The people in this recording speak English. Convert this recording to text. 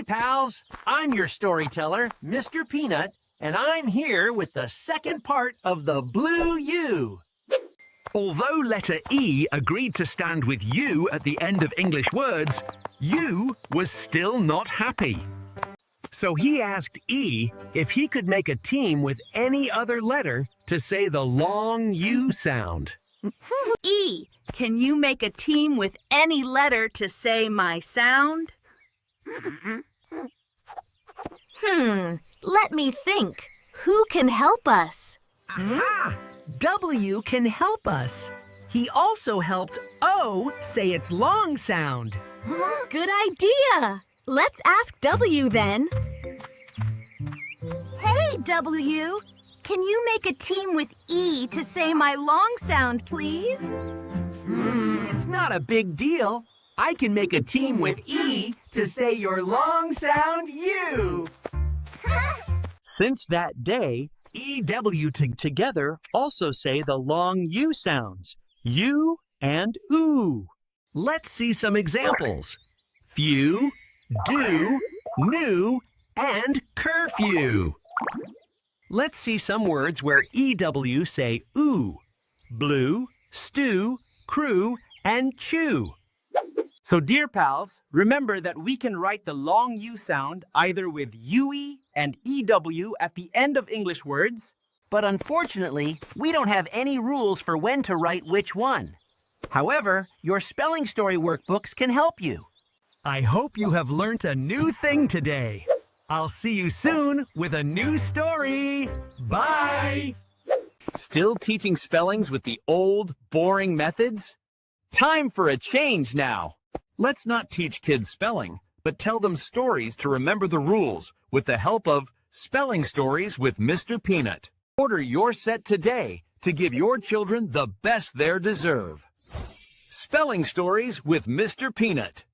pals! I'm your storyteller, Mr. Peanut, and I'm here with the second part of the Blue U. Although letter E agreed to stand with you at the end of English words, U was still not happy. So he asked E if he could make a team with any other letter to say the long U sound. E, can you make a team with any letter to say my sound? Let me think. Who can help us? Aha! W can help us. He also helped O say its long sound. Good idea. Let's ask W then. Hey, W. Can you make a team with E to say my long sound, please? It's not a big deal. I can make a team with E to say your long sound U. Since that day, EW together also say the long U sounds, U and OO. Let's see some examples. Few, do, new, and curfew. Let's see some words where EW say OO. Blue, stew, crew, and chew. So, dear pals, remember that we can write the long U sound either with UE and EW at the end of English words. But unfortunately, we don't have any rules for when to write which one. However, your spelling story workbooks can help you. I hope you have learned a new thing today. I'll see you soon with a new story. Bye! Still teaching spellings with the old, boring methods? Time for a change now. Let's not teach kids spelling, but tell them stories to remember the rules with the help of Spelling Stories with Mr. Peanut. Order your set today to give your children the best they deserve. Spelling Stories with Mr. Peanut.